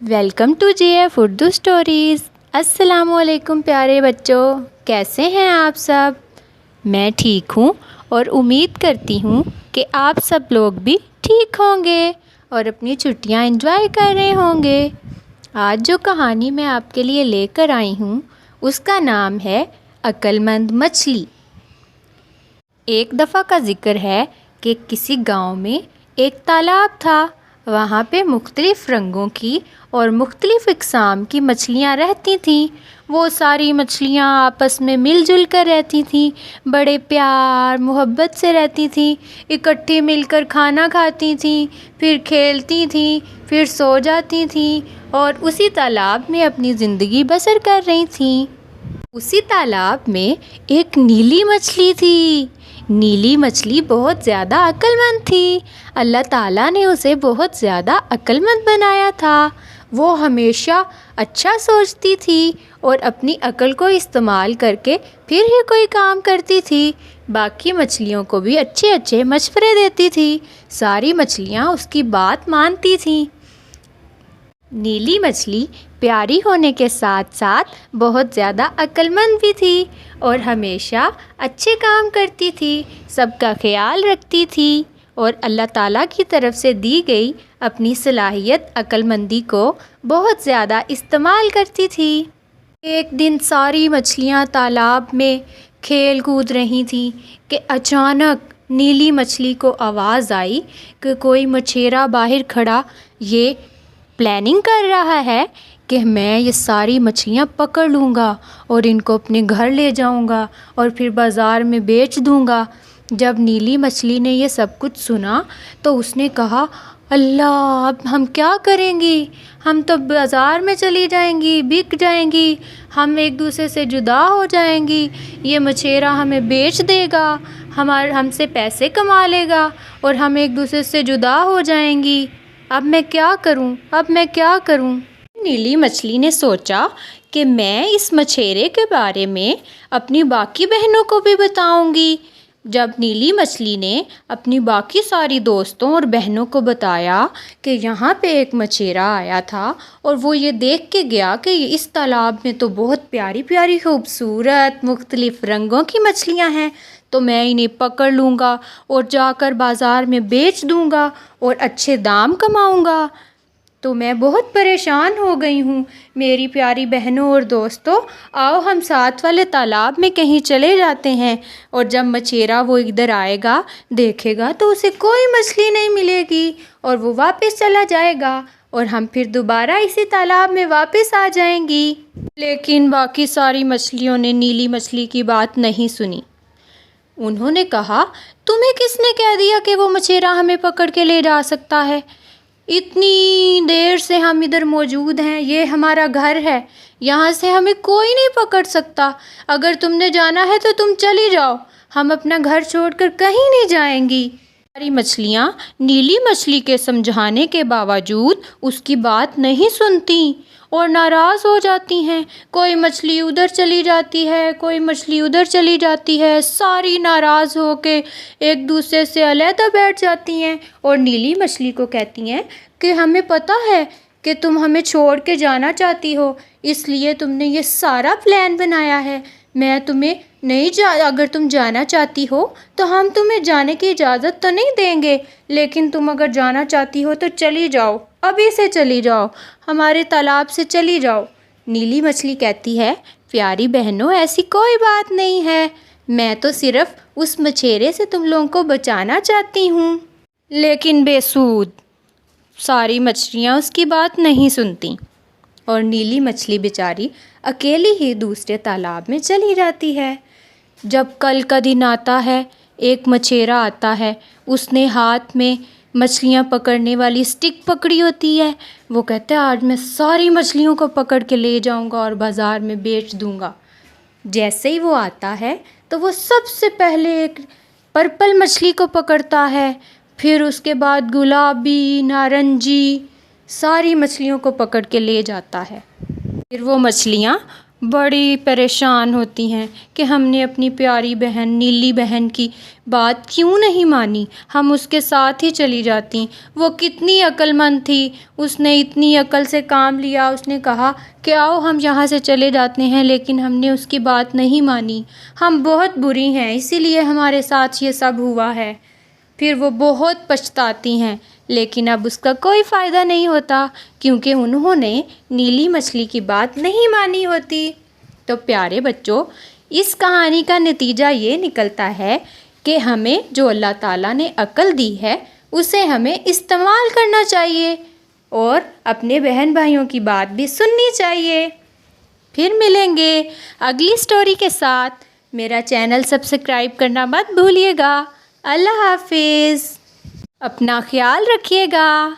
Welcome to J F Urdu stories. السلام علیکم پیارے بچوں، کیسے ہیں آپ سب؟ میں ٹھیک ہوں اور امید کرتی ہوں کہ آپ سب لوگ بھی ٹھیک ہوں گے اور اپنی چھٹیاں انجوائے کر رہے ہوں گے۔ آج جو کہانی میں آپ کے لیے لے کر آئی ہوں اس کا نام ہے عقل مند مچھلی۔ ایک دفعہ کا ذکر ہے کہ کسی گاؤں میں ایک تالاب تھا۔ وہاں پہ مختلف رنگوں کی اور مختلف اقسام کی مچھلیاں رہتی تھیں۔ وہ ساری مچھلیاں آپس میں مل جل کر رہتی تھیں، بڑے پیار محبت سے رہتی تھیں، اکٹھی مل کر کھانا کھاتی تھیں، پھر کھیلتی تھیں، پھر سو جاتی تھیں اور اسی تالاب میں اپنی زندگی بسر کر رہی تھیں۔ اسی تالاب میں ایک نیلی مچھلی تھی۔ نیلی مچھلی بہت زیادہ عقل مند تھی۔ اللہ تعالیٰ نے اسے بہت زیادہ عقل مند بنایا تھا۔ وہ ہمیشہ اچھا سوچتی تھی اور اپنی عقل کو استعمال کر کے پھر ہی کوئی کام کرتی تھی۔ باقی مچھلیوں کو بھی اچھے اچھے مشورے دیتی تھی۔ ساری مچھلیاں اس کی بات مانتی تھیں۔ نیلی مچھلی پیاری ہونے کے ساتھ ساتھ بہت زیادہ عقل مند بھی تھی اور ہمیشہ اچھے کام کرتی تھی، سب کا خیال رکھتی تھی اور اللہ تعالیٰ کی طرف سے دی گئی اپنی صلاحیت عقل مندی کو بہت زیادہ استعمال کرتی تھی۔ ایک دن ساری مچھلیاں تالاب میں کھیل کود رہی تھیں کہ اچانک نیلی مچھلی کو آواز آئی کہ کوئی مچھیرا باہر کھڑا یہ پلاننگ کر رہا ہے کہ میں یہ ساری مچھلیاں پکڑ لوں گا اور ان کو اپنے گھر لے جاؤں گا اور پھر بازار میں بیچ دوں گا۔ جب نیلی مچھلی نے یہ سب کچھ سنا تو اس نے کہا، اللہ اب ہم کیا کریں گی؟ ہم تو بازار میں چلی جائیں گی، بک جائیں گی، ہم ایک دوسرے سے جدا ہو جائیں گی، یہ مچھیرا ہمیں بیچ دے گا، ہم سے پیسے کما لے گا اور ہم ایک دوسرے سے جدا ہو جائیں گی۔ اب میں کیا کروں؟ نیلی مچھلی نے سوچا کہ میں اس مچھیرے کے بارے میں اپنی باقی بہنوں کو بھی بتاؤں گی۔ جب نیلی مچھلی نے اپنی باقی ساری دوستوں اور بہنوں کو بتایا کہ یہاں پہ ایک مچھیرا آیا تھا اور وہ یہ دیکھ کے گیا کہ اس تالاب میں تو بہت پیاری پیاری خوبصورت مختلف رنگوں کی مچھلیاں ہیں، تو میں انہیں پکڑ لوں گا اور جا کر بازار میں بیچ دوں گا اور اچھے دام کماؤں گا۔ تو میں بہت پریشان ہو گئی ہوں۔ میری پیاری بہنوں اور دوستوں، آؤ ہم ساتھ والے تالاب میں کہیں چلے جاتے ہیں، اور جب مچھیرا وہ ادھر آئے گا دیکھے گا تو اسے کوئی مچھلی نہیں ملے گی اور وہ واپس چلا جائے گا اور ہم پھر دوبارہ اسی تالاب میں واپس آ جائیں گی۔ لیکن باقی ساری مچھلیوں نے نیلی مچھلی کی بات نہیں سنی۔ انہوں نے کہا، تمہیں کس نے کہہ دیا کہ وہ مچھیرا ہمیں پکڑ کے لے جا سکتا ہے؟ اتنی دیر سے ہم ادھر موجود ہیں، یہ ہمارا گھر ہے، یہاں سے ہمیں کوئی نہیں پکڑ سکتا۔ اگر تم نے جانا ہے تو تم چلی جاؤ، ہم اپنا گھر چھوڑ کر کہیں نہیں جائیں گی۔ ساری مچھلیاں نیلی مچھلی کے سمجھانے کے باوجود اس کی بات نہیں سنتی اور ناراض ہو جاتی ہیں۔ کوئی مچھلی ادھر چلی جاتی ہے، کوئی مچھلی ادھر چلی جاتی ہے، ساری ناراض ہو کے ایک دوسرے سے علیحدہ بیٹھ جاتی ہیں اور نیلی مچھلی کو کہتی ہیں کہ ہمیں پتہ ہے کہ تم ہمیں چھوڑ کے جانا چاہتی ہو، اس لیے تم نے یہ سارا پلان بنایا ہے۔ میں تمہیں اگر تم جانا چاہتی ہو تو ہم تمہیں جانے کی اجازت تو نہیں دیں گے، لیکن تم اگر جانا چاہتی ہو تو چلی جاؤ، ابھی سے چلی جاؤ، ہمارے تالاب سے چلی جاؤ۔ نیلی مچھلی کہتی ہے، پیاری بہنوں ایسی کوئی بات نہیں ہے، میں تو صرف اس مچھیرے سے تم لوگوں کو بچانا چاہتی ہوں۔ لیکن بے سود ساری مچھلیاں اس کی بات نہیں سنتی اور نیلی مچھلی بیچاری اکیلی ہی دوسرے تالاب میں چلی جاتی ہے۔ جب کل کا دن آتا ہے، ایک مچھیرا آتا ہے، اس نے ہاتھ میں مچھلیاں پکڑنے والی سٹک پکڑی ہوتی ہے۔ وہ کہتا ہے، آج میں ساری مچھلیوں کو پکڑ کے لے جاؤں گا اور بازار میں بیچ دوں گا۔ جیسے ہی وہ آتا ہے تو وہ سب سے پہلے ایک پرپل مچھلی کو پکڑتا ہے، پھر اس کے بعد گلابی، نارنجی، ساری مچھلیوں کو پکڑ کے لے جاتا ہے۔ پھر وہ مچھلیاں بڑی پریشان ہوتی ہیں کہ ہم نے اپنی پیاری بہن نیلی بہن کی بات کیوں نہیں مانی، ہم اس کے ساتھ ہی چلی جاتی۔ وہ کتنی عقل مند تھی، اس نے اتنی عقل سے کام لیا، اس نے کہا کہ آؤ ہم یہاں سے چلے جاتے ہیں، لیکن ہم نے اس کی بات نہیں مانی، ہم بہت بری ہیں، اسی لیے ہمارے ساتھ یہ سب ہوا ہے۔ پھر وہ بہت پچھتاتی ہیں، لیکن اب اس کا کوئی فائدہ نہیں ہوتا کیونکہ انہوں نے نیلی مچھلی کی بات نہیں مانی ہوتی۔ تو پیارے بچوں، اس کہانی کا نتیجہ یہ نکلتا ہے کہ ہمیں جو اللہ تعالیٰ نے عقل دی ہے اسے ہمیں استعمال کرنا چاہیے اور اپنے بہن بھائیوں کی بات بھی سننی چاہیے۔ پھر ملیں گے اگلی سٹوری کے ساتھ۔ میرا چینل سبسکرائب کرنا مت بھولیے گا۔ اللہ حافظ، اپنا خیال رکھیے گا۔